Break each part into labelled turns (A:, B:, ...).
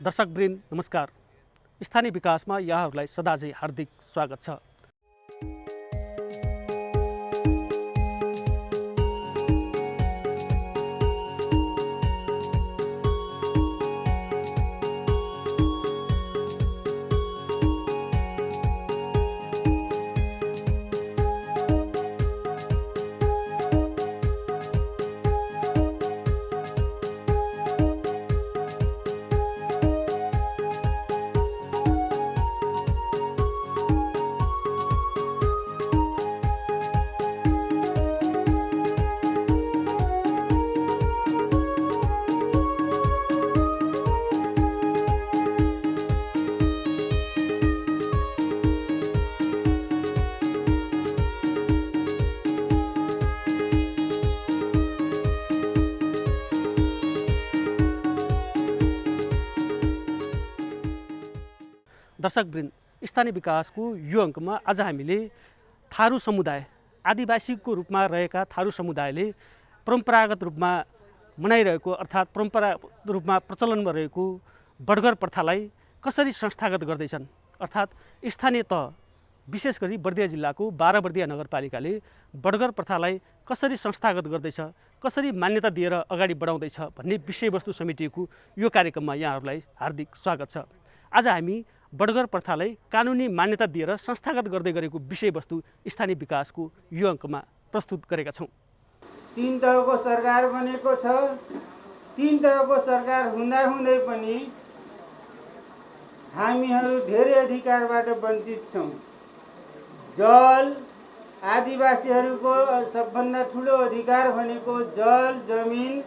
A: दर्शकवृन्द नमस्कार। स्थानीय विकासमा यहाँहरूलाई सदाझै हार्दिक स्वागत छ। दर्शकवृन्द, स्थानीय विकासको यो अङ्कमा आज हामीले थारू समुदाय, आदिवासीको रूपमा रहेका थारू समुदायले परम्परागत रूपमा मनाइरहेको अर्थात् परम्परागत रूपमा प्रचलनमा रहेको बडगर प्रथालाई कसरी संस्थागत गर्दैछन्, अर्थात् स्थानीय तह विशेष गरी बर्दिया जिल्लाको 12 बर्दिया नगरपालिकाले बडगर प्रथालाई कसरी संस्थागत गर्दैछ, कसरी मान्यता दिएर अगाडि बढाउँदैछ भन्ने विषयवस्तु समेटिएको यो कार्यक्रममा यहाँहरूलाई हार्दिक स्वागत छ। आज हामी बडगर प्रथालाई कानुनी मान्यता दिएर संस्थागत गर्दै गरेको विषयवस्तु स्थानीय विकासको यो अङ्कमा प्रस्तुत गरेका छौँ।
B: 3 तहको सरकार बनेको छ। 3 तहको सरकार हुँदाहुँदै पनि हामीहरू धेरै अधिकारबाट वञ्चित छौँ। जल, आदिवासीहरूको सबभन्दा ठुलो अधिकार भनेको जल, जमिन,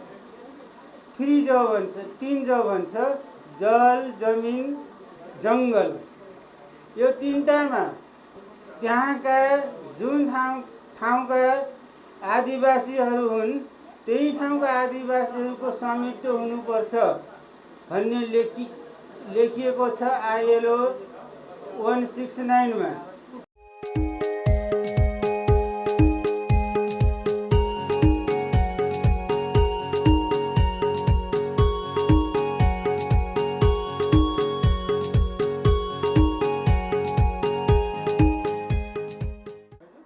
B: 3 जो भन्छ, 3 जो भन्छ, जल, जमिन, जङ्गल। यो 3टामा त्यहाँका जुन ठाउँका आदिवासीहरू हुन् त्यही ठाउँका आदिवासीहरूको स्वामित्व हुनुपर्छ भन्ने लेखिएको छ ILO 169 मा।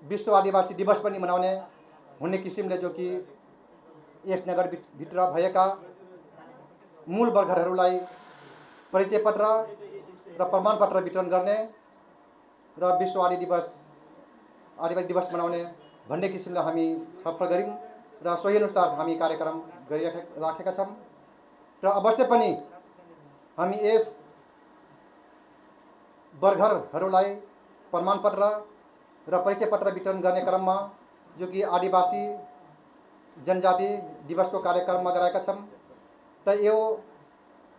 C: विश्व आदिवासी दिवस पनि मनाउने हुने किसिमले जो कि यस नगरभित्र भएका मूल वर्गहरूलाई परिचय पत्र र प्रमाणपत्र वितरण गर्ने र विश्व आदिवासी दिवस मनाउने भन्ने किसिमले हामी छलफल गऱ्यौँ र सोही अनुसार हामी कार्यक्रम गरिराखेका छौँ र अवश्य पनि हामी यस वर्गहरूलाई प्रमाणपत्र र परिचय पत्र वितरण गर्ने क्रममा जो कि आदिवासी जनजाति दिवसको कार्यक्रममा गराएका छौँ। त यो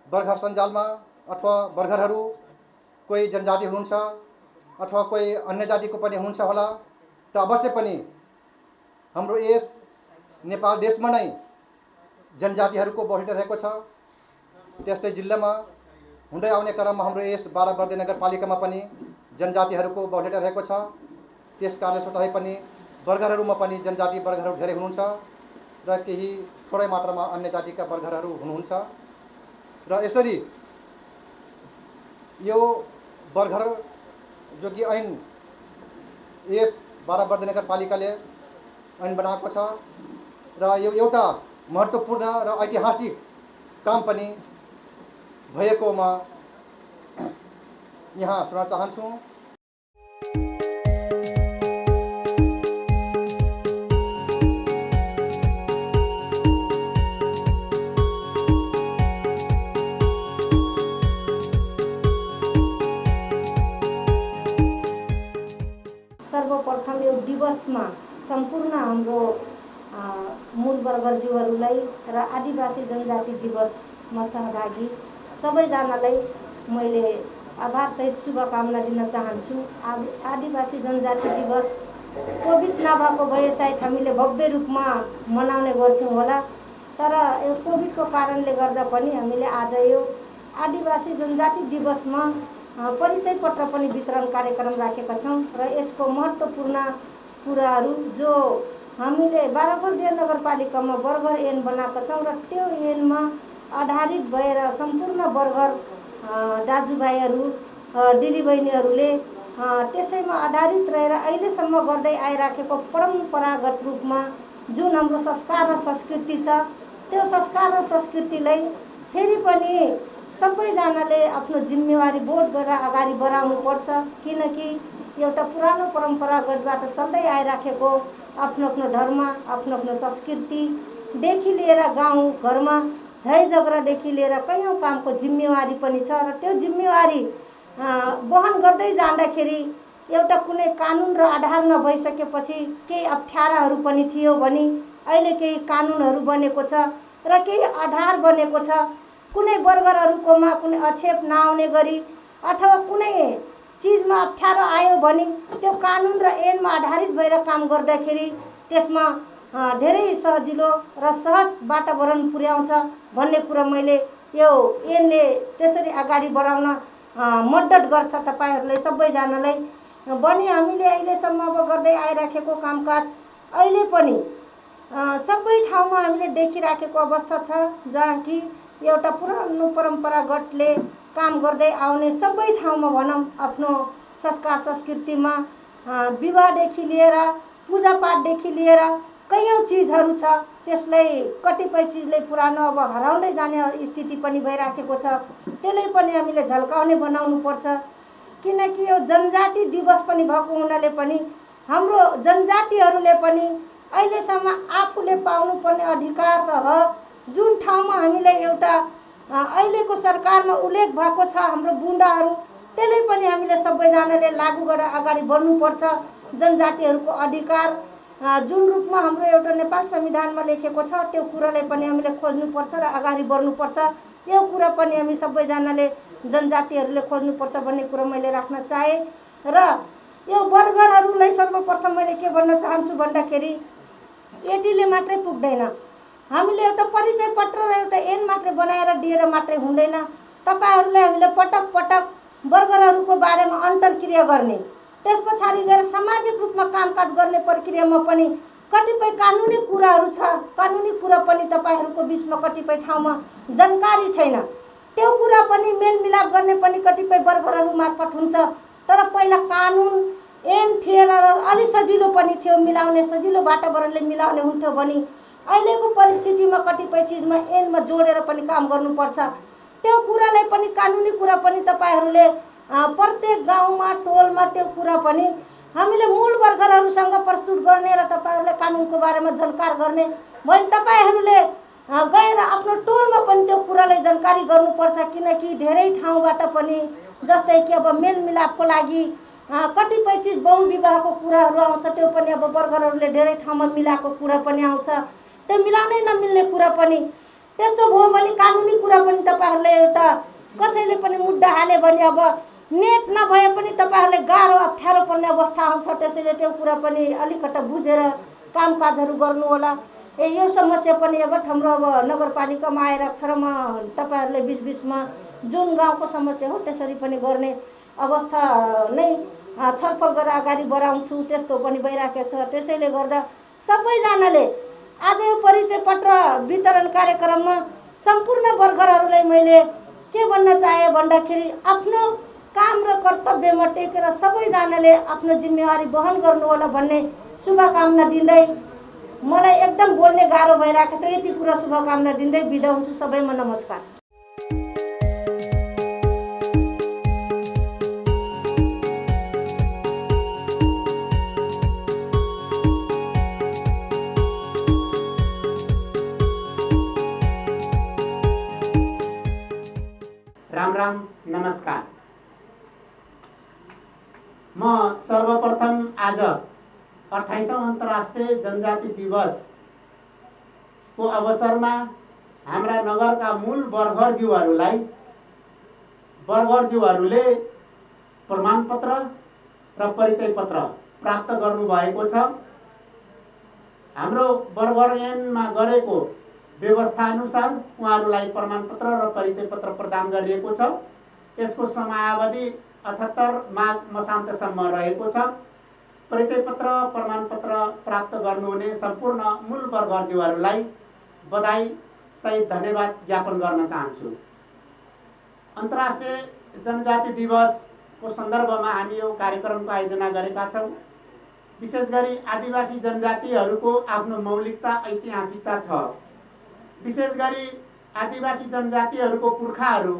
C: वर्गर सञ्जालमा अथवा वर्गरहरू कोही जनजाति हुनुहुन्छ अथवा कोही अन्य जातिको पनि हुनुहुन्छ होला, त अवश्य पनि हाम्रो यस नेपाल देशमा नै जनजातिहरूको बहुलता रहेको छ। त्यस्तै जिल्लामा हुँदै आउने क्रममा हाम्रो यस 12 बर्दिया नगरपालिकामा पनि जनजातिहरूको बहुलता रहेको छ। त्यस कारणले स्वतः पनि वर्गरहरूमा पनि जनजाति वर्गहरू धेरै हुनुहुन्छ र केही थोरै मात्रामा अन्य जातिका वर्गरहरू हुनुहुन्छ र यसरी यो वर्गर जो कि ऐन यस 12 बर्दिया नगरपालिकाले ऐन बनाएको छ र यो एउटा महत्त्वपूर्ण र ऐतिहासिक काम पनि भएकोमा यहाँ सुनाउन चाहन्छु।
D: सर्वप्रथम यो दिवसमा सम्पूर्ण हाम्रो मूल वर्गज्यूहरूलाई र आदिवासी जनजाति दिवसमा सहभागी सबैजनालाई मैले आभारसहित शुभकामना दिन चाहन्छु। आदिवासी जनजाति दिवस कोभिड नभएको भए सायद हामीले भव्य रूपमा मनाउने गर्थ्यौँ होला, तर यो कोभिडको कारणले गर्दा पनि हामीले आज यो आदिवासी जनजाति दिवसमा परिचय पत्र पनि वितरण कार्यक्रम राखेका छौँ र यसको महत्त्वपूर्ण कुराहरू जो हामीले 12 बर्दिया नगरपालिकामा बर्गर ऐन बनाएका छौँ र त्यो ऐनमा आधारित भएर सम्पूर्ण बर्गर दाजुभाइहरू दिदीबहिनीहरूले त्यसैमा आधारित रहेर अहिलेसम्म गर्दै आइराखेको परम्परागत रूपमा जुन हाम्रो संस्कार र संस्कृति छ त्यो संस्कार र संस्कृतिलाई फेरि पनि सबैजनाले आफ्नो जिम्मेवारी बोध गरेर अगाडि बढाउनुपर्छ। किनकि एउटा पुरानो परम्परागतबाट चल्दै आइराखेको आफ्नो आफ्नो धर्म आफ्नो आफ्नो संस्कृतिदेखि लिएर गाउँ घरमा झै झगडादेखि लिएर कैयौँ कामको जिम्मेवारी पनि छ र त्यो जिम्मेवारी वहन गर्दै जाँदाखेरि एउटा कुनै कानुन र आधार नभइसकेपछि केही अप्ठ्याराहरू पनि थियो भने अहिले केही कानुनहरू बनेको छ र केही आधार बनेको छ। कुनै वर्गरहरूकोमा कुनै आक्षेप नआउने गरी अथवा कुनै चिजमा अप्ठ्यारो आयो भने त्यो कानुन र ऐनमा आधारित भएर काम गर्दाखेरि त्यसमा धेरै सजिलो र सहज वातावरण पुर्याउँछ भन्ने कुरा मैले यो ऐनले त्यसरी अगाडि बढाउन मद्दत गर्छ तपाईहरूलाई सबैजनालाई। भने हामीले अहिलेसम्म अब गर्दै आइराखेको कामकाज अहिले पनि सबै ठाउँमा हामीले देखिराखेको अवस्था छ जहाँ कि एउटा पुरानो परम्परागतले काम गर्दै आउने सबै ठाउँमा भनौँ आफ्नो संस्कार संस्कृतिमा विवाहदेखि लिएर पूजापाठदेखि लिएर कैयौँ चिजहरू छ त्यसलाई कतिपय चिजले पुरानो अब हराउँदै जाने स्थिति पनि भइराखेको छ। त्यसलाई पनि हामीले झल्काउने बनाउनुपर्छ। किनकि यो जनजाति दिवस पनि भएको हुनाले पनि हाम्रो जनजातिहरूले पनि अहिलेसम्म आफूले पाउनुपर्ने अधिकार र हक जुन ठाउँमा हामीलाई एउटा अहिलेको सरकारमा उल्लेख भएको छ हाम्रो बुन्दाहरू त्यसले पनि हामीले सबैजनाले लागू गरेर अगाडि बढ्नुपर्छ। जनजातिहरूको अधिकार जुन रूपमा हाम्रो एउटा नेपाल संविधानमा लेखेको छ त्यो कुरालाई पनि हामीले खोज्नुपर्छ र अगाडि बढ्नुपर्छ। यो कुरा पनि हामी सबैजनाले जनजातिहरूले खोज्नुपर्छ भन्ने कुरा मैले राख्न चाहे। र यो वर्गरहरूलाई सर्वप्रथम मैले के भन्न चाहन्छु भन्दाखेरि यतिले मात्रै पुग्दैन। हामीले एउटा परिचय पत्र र एउटा ऐन मात्रै बनाएर दिएर मात्रै हुँदैन। तपाईहरूले हामीले पटक पटक वर्गरहरूको बारेमा अन्तर्क्रिया गर्ने त्यस पछाडि गएर सामाजिक रूपमा कामकाज गर्ने प्रक्रियामा पनि कतिपय कानुनी कुराहरू छ। कानुनी कुरा पनि तपाईहरूको बिचमा कतिपय ठाउँमा जानकारी छैन। त्यो कुरा पनि मेलमिलाप गर्ने पनि कतिपय वर्गरहरू मार्फत हुन्छ। तर पहिला कानुन ऐन थिएन र अलि सजिलो पनि थियो मिलाउने सजिलो वातावरणले मिलाउने हुन्थ्यो भने अहिलेको परिस्थितिमा कतिपय चिजमा ऐनमा जोडेर पनि काम गर्नुपर्छ। त्यो कुरालाई पनि कानुनी कुरा पनि तपाईहरूले प्रत्येक गाउँमा टोलमा त्यो कुरा पनि हामीले मूल वर्गरहरूसँग प्रस्तुत गर्ने र तपाईहरूले कानुनको बारेमा जानकार गर्ने भने तपाईहरूले गएर आफ्नो टोलमा पनि त्यो कुरालाई जानकारी गर्नुपर्छ। किनकि धेरै ठाउँबाट पनि जस्तै कि अब मेलमिलापको लागि कतिपय चिज बहुविवाहको कुराहरू आउँछ त्यो पनि अब वर्गरहरूले धेरै ठाउँमा मिलाएको कुरा पनि आउँछ। त्यो मिलाउनै नमिल्ने कुरा पनि त्यस्तो भयो भने कानुनी कुरा पनि तपाईहरूले एउटा कसैले पनि मुद्दा हाल्यो भने अब नेट नभए पनि तपाईहरूले गाह्रो अप्ठ्यारो पर्ने अवस्था आउँछ। त्यसैले त्यो कुरा पनि अलिकता बुझेर कामकाजहरू गर्नु होला। यो समस्या पनि अब हाम्रो अब नगरपालिकामा आइरहेको छ र म तपाईहरूले बिचबिचमा जुन गाउँको समस्या हो त्यसरी पनि गर्ने अवस्था नै छलफल गरेर अगाडि बढाउँछु। त्यस्तो पनि भइराखेको छ। त्यसैले गर्दा सबैजनाले आज यो परिचय पत्र वितरण कार्यक्रममा सम्पूर्ण वर्गरहरूलाई मैले के भन्न चाहे भन्दाखेरि आफ्नो काम र कर्तव्यमा टेकेर सबैजनाले आफ्नो जिम्मेवारी वहन गर्नु होला भन्ने शुभकामना दिँदै मलाई एकदम बोल्ने गाह्रो भइरहेको छ। यति कुरा शुभकामना दिँदै बिदा हुन्छु। सबैमा नमस्कार।
E: राम राम नमस्कार। म सर्वप्रथम आज 28औं अन्तर्राष्ट्रिय जनजाति दिवसको अवसरमा हाम्रा नगरका मूल वर्गरज्यूहरूले प्रमाणपत्र र परिचय पत्र प्राप्त गर्नुभएको छ। हाम्रो वर्गर ऐनमा गरेको व्यवस्था अनुसार उहाँहरूलाई प्रमाणपत्र र परिचय पत्र प्रदान गरिएको छ। यसको समयावधि 78 माघ मसान्तसम्म रहेको छ। परिचय पत्र प्रमाणपत्र प्राप्त गर्नुहुने सम्पूर्ण मूल वर्गरज्यूहरूलाई बधाई सहित धन्यवाद ज्ञापन गर्न चाहन्छु। अन्तर्राष्ट्रिय जनजाति दिवसको सन्दर्भमा हामी यो कार्यक्रमको आयोजना गरेका छौँ। विशेष गरी आदिवासी जनजातिहरूको आफ्नो मौलिकता ऐतिहासिकता छ। विशेष गरी आदिवासी जनजातिहरूको पुर्खाहरू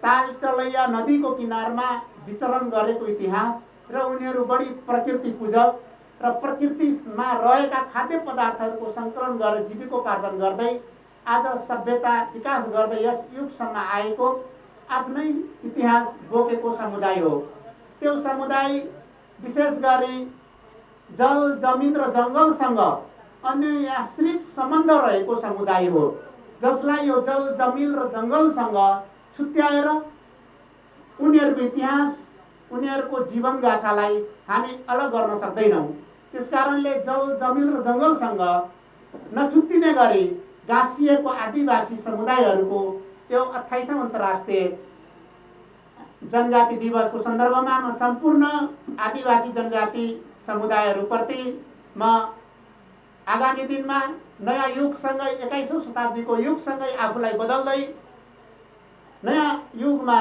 E: तालटलैया नदीको किनारमा विचरण गरेको इतिहास र उनीहरू बढी प्रकृति पूजक र प्रकृतिमा रहेका खाद्य पदार्थहरूको सङ्कलन गरेर जीविकोपार्जन गर्दै आज सभ्यता विकास गर्दै यस युगसम्म आएको आफ्नै इतिहास बोकेको समुदाय हो। त्यो समुदाय विशेष गरी जल जमिन र जङ्गलसँग अन्योन्याश्रित सम्बन्ध रहेको समुदाय हो, जसलाई यो जल जमिन र जङ्गलसँग छुट्याएर उनीहरूको इतिहास उनीहरूको जीवनगाथालाई हामी अलग गर्न सक्दैनौँ। त्यसकारणले जल जमिन र जङ्गलसँग नछुट्टिने गरी गाँसिएको आदिवासी समुदायहरूको यो 28औं अन्तर्राष्ट्रिय जनजाति दिवसको सन्दर्भमा म सम्पूर्ण आदिवासी जनजाति समुदायहरूप्रति म आगामी दिनमा नयाँ युगसँगै 21औं शताब्दीको युगसँगै आफूलाई बदल्दै नयाँ युगमा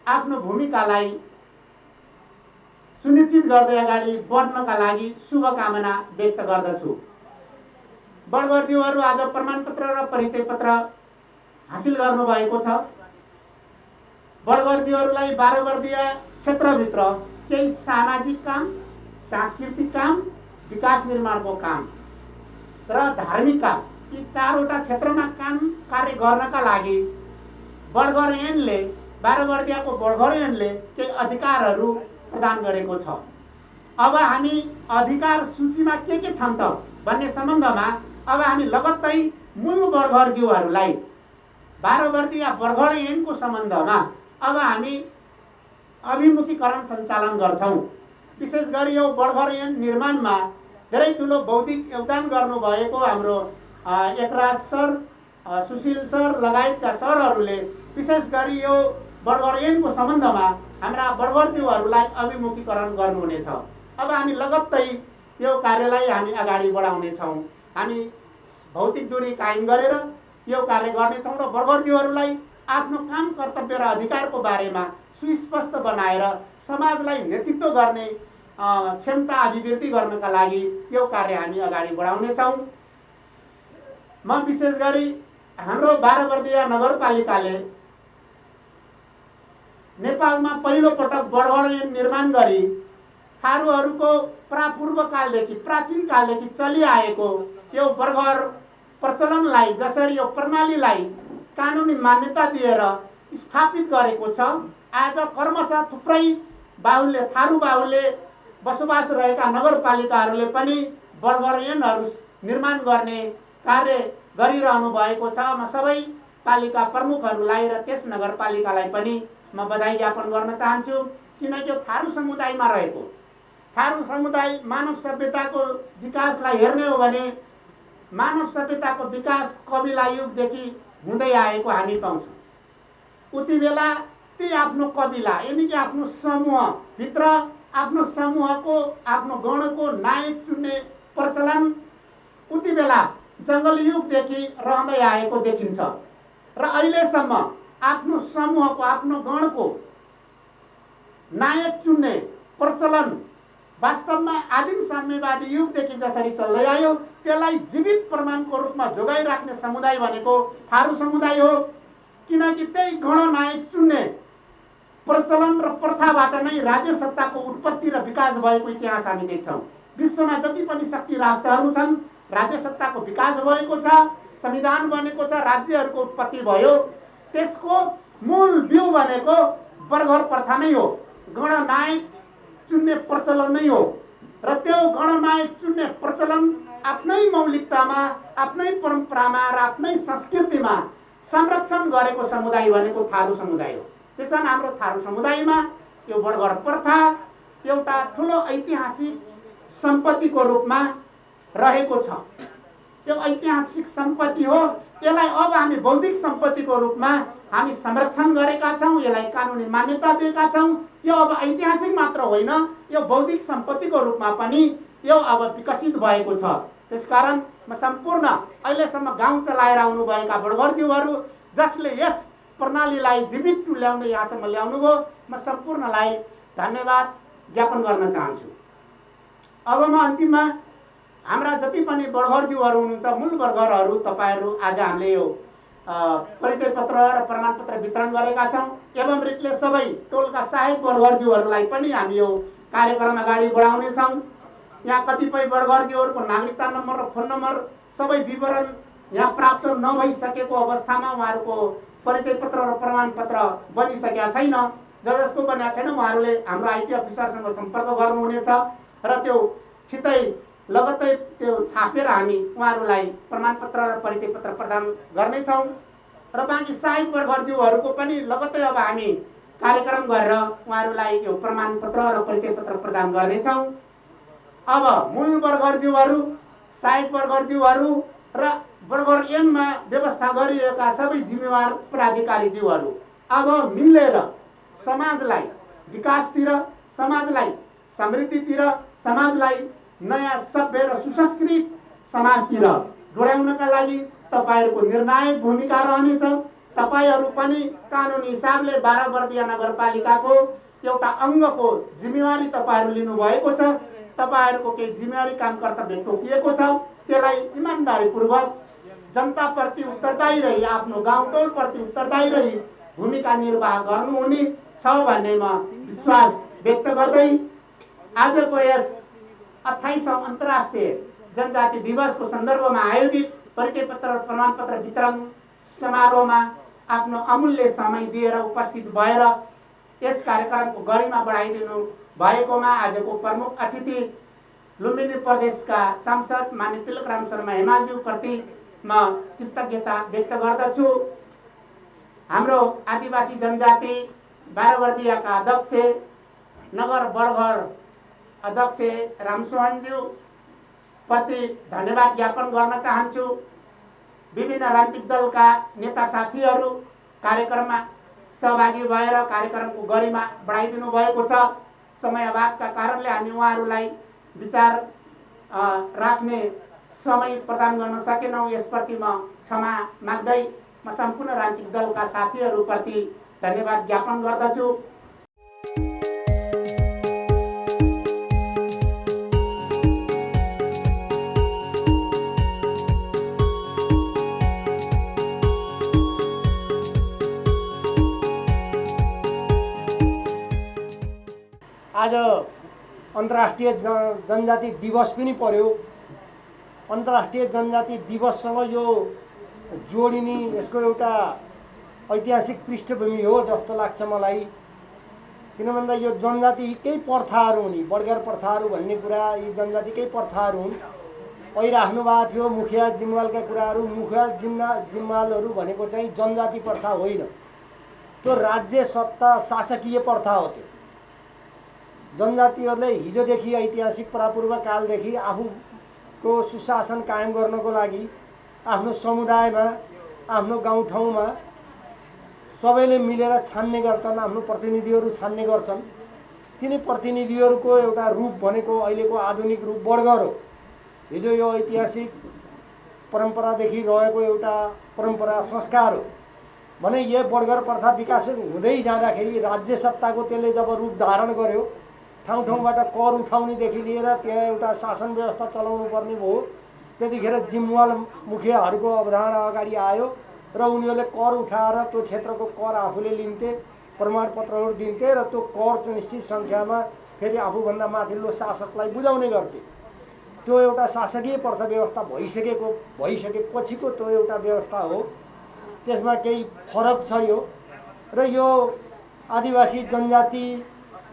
E: आफ्नो भूमिकालाई सुनिश्चित गर्दै अगाडि बढ्नका लागि शुभकामना व्यक्त गर्दछु। बडगरज्यूहरू आज प्रमाणपत्र र परिचय पत्र हासिल गर्नुभएको छ। बडगरज्यूहरूलाई 12 वर्षीय क्षेत्रभित्र केही सामाजिक काम, सांस्कृतिक काम, विकास निर्माणको काम र धार्मिक काम, यी 4वटा क्षेत्रमा काम कार्य गर्नका लागि बडगर ऐनले 12 वर्षीयको बडगर ऐनले केही अधिकारहरू प्रदान गरेको छ। अब हामी अधिकार सूचीमा के छन् त भन्ने सम्बन्धमा अब हामी लगत्तै मूल बडगरज्यूहरूलाई 12 वर्षीय बडगर ऐनको सम्बन्धमा अब हामी अभिमुखीकरण सञ्चालन गर्छौँ। विशेष गरी यो बडगर ऐन निर्माणमा धेरै ठुलो बौद्धिक योगदान गर्नुभएको हाम्रो एकराज सर, सुशील सर लगायतका सरहरूले विशेष गरी यो बडगर ऐनको सम्बन्धमा हाम्रा बडगरज्यूहरूलाई अभिमुखीकरण गर्नुहुनेछ। अब हामी लगत्तै यो कार्यलाई हामी अगाडि बढाउनेछौँ। हामी भौतिक दूरी कायम गरेर यो कार्य गर्नेछौँ र बडगरज्यूहरूलाई आफ्नो काम कर्तव्य र अधिकारको बारेमा सुस्पष्ट बनाएर समाजलाई नेतृत्व गर्ने क्षमता अभिवृद्धि गर्नका लागि यो कार्य हामी अगाडि बढाउनेछौँ। म विशेष गरी हाम्रो 12 वर्षीय नगरपालिकाले नेपालमा पहिलो पटक बडगर ऐन निर्माण गरी थारूहरूको प्रापूर्व कालदेखि प्राचीन कालदेखि चलिआएको यो बडगर प्रचलनलाई जसरी यो प्रणालीलाई कानुनी मान्यता दिएर स्थापित गरेको छ। आज क्रमशः थुप्रै बाहुल्य थारू बाहुल्य बसोबास रहेका नगरपालिकाहरूले पनि बडगर ऐनहरू निर्माण गर्ने कार्य गरिरहनु भएको छ। म सबै पालिका प्रमुखहरूलाई र त्यस नगरपालिकालाई पनि म बधाई ज्ञापन गर्न चाहन्छु, किनकि यो थारू समुदायमा रहेको थारू समुदाय मानव सभ्यताको विकासलाई हेर्ने हो भने मानव सभ्यताको विकास कबिला युगदेखि हुँदै आएको हामी पाउँछौँ। उति बेला ती आफ्नो कबिला यानि कि आफ्नो समूहभित्र आफ्नो समूहको आफ्नो गणको नायक चुन्ने प्रचलन उति बेला जङ्गल युगदेखि रहँदै आएको देखिन्छ र अहिलेसम्म आफ्नो समूहको आफ्नो गणको नायक चुन्ने प्रचलन वास्तवमा आदिम साम्यवादी युगदेखि जसरी चल्दै आयो त्यसलाई जीवित प्रमाणको रूपमा जोगाइराख्ने समुदाय भनेको थारू समुदाय हो। किनकि त्यही गणनायक चुन्ने प्रचलन र प्रथाबाट नै राज्य सत्ताको उत्पत्ति र विकास भएको इतिहास हामी देख्छौँ। विश्वमा जति पनि शक्ति राष्ट्रहरू छन् राज्य सत्ताको विकास भएको छ, संविधान बनेको छ, राज्यहरूको उत्पत्ति भयो। त्यसको मूल बिउ भनेको बडगर प्रथा नै हो, गणनायक चुन्ने प्रचलन नै हो र त्यो गणनायक चुन्ने प्रचलन आफ्नै मौलिकतामा आफ्नै परम्परामा र आफ्नै संस्कृतिमा संरक्षण गरेको समुदाय भनेको थारू समुदाय हो। त्यसैले हाम्रो थारू समुदायमा यो बडगर प्रथा एउटा ठुलो ऐतिहासिक सम्पत्तिको रूपमा रहेको छ। यो ऐतिहासिक सम्पत्ति हो, यसलाई अब हामी बौद्धिक सम्पत्तिको रूपमा हामी संरक्षण गरेका छौँ, यसलाई कानुनी मान्यता दिएका छौँ। यो अब ऐतिहासिक मात्र होइन, यो बौद्धिक सम्पत्तिको रूपमा पनि यो अब विकसित भएको छ। त्यसकारण म सम्पूर्ण अहिलेसम्म गाउँ चलाएर आउनुभएका बडगरज्यूहरू जसले यस प्रणालीलाई जीवित तुल्याउँदै यहाँसम्म ल्याउनुभयो। म सम्पूर्णलाई धन्यवाद ज्ञापन गर्न चाहन्छु। अब म अन्तिममा हाम्रा जति पनि बर्गरज्यूहरू हुनुहुन्छ, मूल बर्गरहरू, तपाईँहरू आज हामीले यो परिचय पत्र र प्रमाणपत्र वितरण गरेका छौँ। एवं रीतले सबै टोलका सहायक बर्गरज्यूहरूलाई पनि हामी यो कार्यक्रम अगाडि बढाउनेछौँ। यहाँ कतिपय बर्गरज्यूहरूको नागरिकता नम्बर र फोन नम्बर सबै विवरण यहाँ प्राप्त नभइसकेको अवस्थामा उहाँहरूको परिचय पत्र र प्रमाणपत्र बनिसकेका छैन। जसको बनेको छैन उहाँहरूले हाम्रो आइटी अफिसरसँग सम्पर्क गर्नुहुनेछ र त्यो छिटै लगत्तै त्यो छापेर हामी उहाँहरूलाई प्रमाणपत्र र परिचय पत्र प्रदान गर्नेछौँ। र बाँकी सहायक बर्गरज्यूहरूको पनि लगत्तै अब हामी कार्यक्रम गरेर उहाँहरूलाई यो प्रमाणपत्र र परिचय पत्र प्रदान गर्नेछौँ। अब मूल बर्गरज्यूहरू, सहायक बर्गरज्यूहरू र बर्गर एममा व्यवस्था गरिएका सबै जिम्मेवार प्राधिकारीज्यूहरू अब मिलेर समाजलाई विकासतिर, समाजलाई समृद्धितिर, समाजलाई नयाँ सभ्य र सुसंस्कृत समाजतिर डोर्याउनका लागि तपाईँहरूको निर्णायक भूमिका रहनेछ। तपाईँहरू पनि कानुनी हिसाबले 12 बर्दिया नगरपालिकाको एउटा अङ्गको जिम्मेवारी तपाईँहरू लिनुभएको छ। तपाईँहरूको केही जिम्मेवारी काम कर्तव्य तोकिएको छ, त्यसलाई इमान्दारीपूर्वक जनताप्रति उत्तरदायी रही, आफ्नो गाउँटोलप्रति उत्तरदायी रही भूमिका निर्वाह गर्नुहुने छ भन्ने म विश्वास व्यक्त गर्दै आजको यस 28औं अन्तर्राष्ट्रिय जनजाति दिवसको सन्दर्भमा आयोजित परिचय पत्र र प्रमाणपत्र वितरण समारोहमा आफ्नो अमूल्य समय दिएर उपस्थित भएर यस कार्यक्रमको गरिमा बढाइदिनु भएकोमा आजको प्रमुख अतिथि लुम्बिनी प्रदेशका सांसद माननीय तिलकराम शर्मा हिमालज्यूप्रति म कृतज्ञता व्यक्त गर्दछु। हाम्रो आदिवासी जनजाति 12 बर्दियाका अध्यक्ष नगर बडघर अध्यक्ष रामसोहनज्यू प्रति धन्यवाद ज्ञापन गर्न चाहन्छु। विभिन्न राजनीतिक दलका नेता साथीहरू कार्यक्रममा सहभागी भएर कार्यक्रमको गरिमा बढाइदिनु भएको छ। समय अभावका कारणले हामी उहाँहरूलाई विचार राख्ने समय प्रदान गर्न सकेनौँ। यसप्रति म क्षमा माग्दै म सम्पूर्ण राजनीतिक दलका साथीहरूप्रति धन्यवाद ज्ञापन गर्दछु।
F: आज अन्तर्राष्ट्रिय जनजाति दिवस पनि पर्यो। अन्तर्राष्ट्रिय जनजाति दिवससँग यो जोडिने यसको एउटा ऐतिहासिक पृष्ठभूमि हो जस्तो लाग्छ मलाई। किन भन्दा यो जनजातिकै प्रथाहरू हुन्, बर्गर प्रथाहरू भन्ने कुरा यी जनजातिकै प्रथाहरू हुन्। अहिले राख्नु भएको थियो मुखिया जिम्वालका कुराहरू। मुखिया जिम्वालहरू भनेको चाहिँ जनजाति प्रथा होइन, त्यो राज्य सत्ता शासकीय प्रथा हो। त्यो जनजातिहरूले हिजोदेखि ऐतिहासिक प्रापूर्व कालदेखि आफूको सुशासन कायम गर्नको लागि आफ्नो समुदायमा, आफ्नो गाउँठाउँमा सबैले मिलेर छान्ने गर्छन्, आफ्नो प्रतिनिधिहरू छान्ने गर्छन्। तिनी प्रतिनिधिहरूको एउटा रूप भनेको अहिलेको आधुनिक रूप बर्गर हो। हिजो यो ऐतिहासिक परम्परादेखि रहेको एउटा परम्परा संस्कार हो भने यो बर्गर प्रथा विकास हुँदै जाँदाखेरि राज्य सत्ताको त्यसले जब रूप धारण गर्यो, ठाउँ ठाउँबाट कर उठाउनेदेखि लिएर त्यहाँ एउटा शासन व्यवस्था चलाउनु पर्ने भयो। त्यतिखेर जिम्वाल मुखियाहरूको अवधारणा अगाडि आयो र उनीहरूले कर उठाएर त्यो क्षेत्रको कर आफूले लिन्थे, प्रमाणपत्रहरू दिन्थे र त्यो कर निश्चित सङ्ख्यामा फेरि आफूभन्दा माथिल्लो शासकलाई बुझाउने गर्थे। त्यो एउटा शासकीय प्रथा व्यवस्था भइसकेपछिको त्यो एउटा व्यवस्था हो। त्यसमा केही फरक छ यो। र यो आदिवासी जनजाति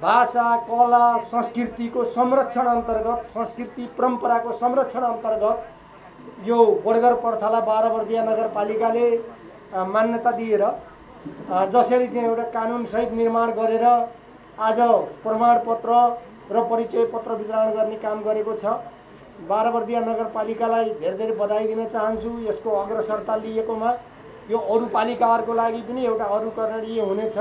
F: भाषा, कला, संस्कृतिको संरक्षण अन्तर्गत, संस्कृति परम्पराको संरक्षण अन्तर्गत यो बर्गर प्रथालाई 12 बर्दिया नगरपालिकाले मान्यता दिएर जसरी चाहिँ एउटा कानुनसहित निर्माण गरेर आज प्रमाणपत्र र परिचय पत्र वितरण गर्ने काम गरेको छ। 12 बर्दिया नगरपालिकालाई धेरै धेरै बधाई दिन चाहन्छु यसको अग्रसरता लिएकोमा। यो अरू पालिकाहरूको लागि पनि एउटा अनुकरणीय हुनेछ।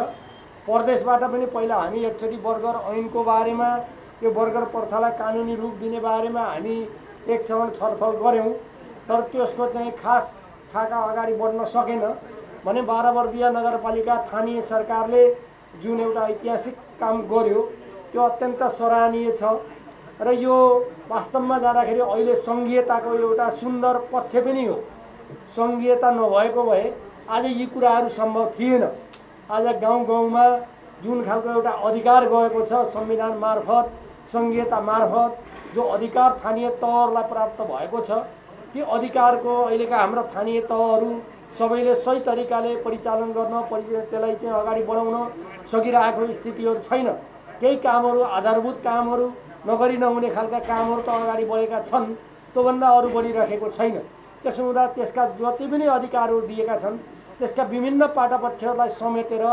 F: प्रदेशबाट पनि पहिला हामी एकचोटि बर्गर ऐनको बारेमा, यो बर्गर प्रथालाई कानुनी रूप दिने बारेमा हामी एक चरण छलफल गऱ्यौँ, तर त्यसको चाहिँ खास खाका अगाडि बढ्न सकेन। भने 12 वर्दिया नगरपालिका स्थानीय सरकारले जुन एउटा ऐतिहासिक काम गर्यो त्यो अत्यन्त सराहनीय छ र यो वास्तवमा जाँदाखेरि अहिले सङ्घीयताको एउटा सुन्दर पक्ष पनि हो। सङ्घीयता नभएको भए आज यी कुराहरू सम्भव थिएन। आज गाउँ गाउँमा जुन खालको एउटा अधिकार गएको छ संविधान मार्फत सङ्घीयता मार्फत जो अधिकार स्थानीय तहहरूलाई प्राप्त भएको छ त्यो अधिकारको अहिलेका हाम्रो स्थानीय तहहरू सबैले सही तरिकाले परिचालन गर्न त्यसलाई चाहिँ अगाडि बढाउन सकिरहेको स्थितिहरू छैन। केही कामहरू आधारभूत कामहरू नगरी नहुने खालका कामहरू त अगाडि बढेका छन्, त्योभन्दा अरू बढिरहेको छैन। त्यसो हुँदा त्यसका जति पनि अधिकारहरू दिएका छन् त्यसका विभिन्न पाटापक्षहरूलाई समेटेर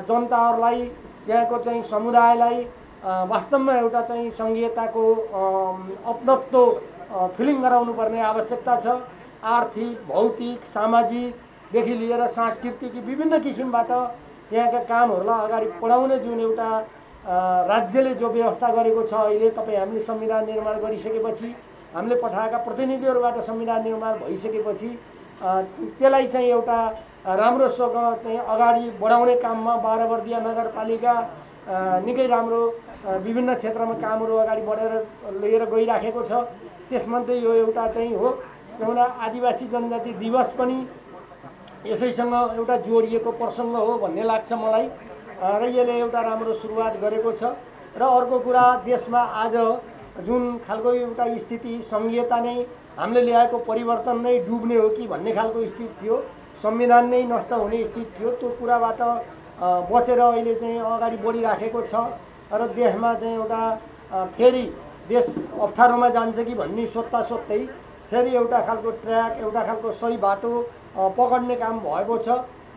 F: जनताहरूलाई त्यहाँको चाहिँ समुदायलाई वास्तवमा एउटा चाहिँ सङ्घीयताको अपनत्व फिलिङ गराउनुपर्ने आवश्यकता छ। आर्थिक, भौतिक, सामाजिकदेखि लिएर सांस्कृतिक विभिन्न किसिमबाट त्यहाँका कामहरूलाई अगाडि बढाउने जुन एउटा राज्यले जो व्यवस्था गरेको छ अहिले हामीले संविधान निर्माण गरिसकेपछि हामीले पठाएका प्रतिनिधिहरूबाट संविधान निर्माण भइसकेपछि त्यसलाई चाहिँ एउटा राम्रोसँग चाहिँ अगाडि बढाउने काममा 12 वर्दिया नगरपालिका निकै राम्रो विभिन्न क्षेत्रमा कामहरू अगाडि बढेर लिएर गइराखेको छ। त्यसमध्ये यो एउटा चाहिँ हो। एउटा आदिवासी जनजाति दिवस पनि यसैसँग एउटा जोडिएको प्रसङ्ग हो भन्ने लाग्छ मलाई र यसले एउटा राम्रो सुरुवात गरेको छ। र अर्को कुरा देशमा आज जुन खालको एउटा स्थिति सङ्घीयता नै हामीले ल्याएको परिवर्तन नै डुब्ने हो कि भन्ने खालको स्थिति थियो, संविधान नै नष्ट हुने स्थिति थियो, त्यो कुराबाट बचेर अहिले चाहिँ अगाडि बढिराखेको छ र देशमा चाहिँ एउटा फेरि देश अप्ठ्यारोमा जान्छ कि भन्ने सोध्दै फेरि एउटा खालको ट्र्याक एउटा खालको सही बाटो पकड्ने काम भएको छ।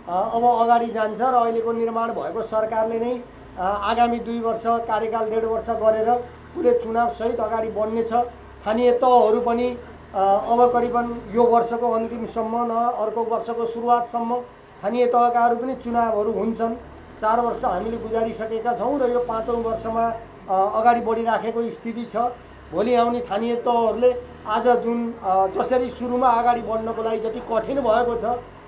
F: अब अगाडि जान्छ र अहिलेको निर्माण भएको सरकारले नै आगामी 2 वर्ष कार्यकाल 1.5 वर्ष गरेर पुरै चुनावसहित अगाडि बढ्नेछ। स्थानीय तहहरू पनि अब करिबन यो वर्षको अन्तिमसम्म न अर्को वर्षको सुरुवातसम्म स्थानीय तहकाहरू पनि चुनावहरू हुन्छन्। 4 वर्ष हामीले गुजारिसकेका छौँ र यो 5औं वर्षमा अगाडि बढिराखेको स्थिति छ। भोलि आउने स्थानीय तहहरूले आज जुन जसरी सुरुमा अगाडि बढ्नको लागि जति कठिन भएको छ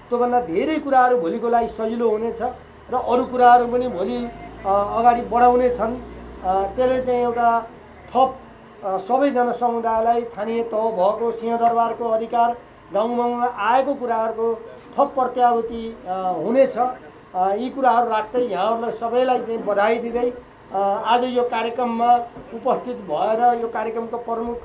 F: त्योभन्दा धेरै कुराहरू भोलिको लागि सजिलो हुनेछ र अरू कुराहरू पनि भोलि अगाडि बढाउने छन्। त्यसले चाहिँ एउटा थप सबैजना समुदायलाई स्थानीय तह भएको सिंहदरबारको अधिकार गाउँमा आएको कुराहरूको थप प्रत्याभूति हुनेछ। यी कुराहरू राख्दै यहाँहरूलाई सबैलाई चाहिँ बधाई दिँदै आज यो कार्यक्रममा उपस्थित भएर यो कार्यक्रमको प्रमुख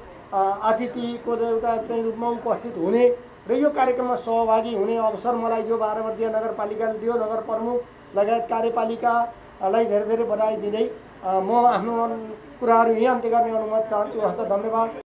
F: अतिथिको एउटा चाहिँ रूपमा उपस्थित हुने र यो कार्यक्रममा सहभागी हुने अवसर मलाई जो 12 वर्दिया नगरपालिकाले दियो, नगर प्रमुख लगायत कार्यपालिकालाई धेरै धेरै बधाई दिँदै म आफ्नो कुराहरू यहीँ अन्त्य गर्ने अनुमति चाहन्छु। हस्त धन्यवाद।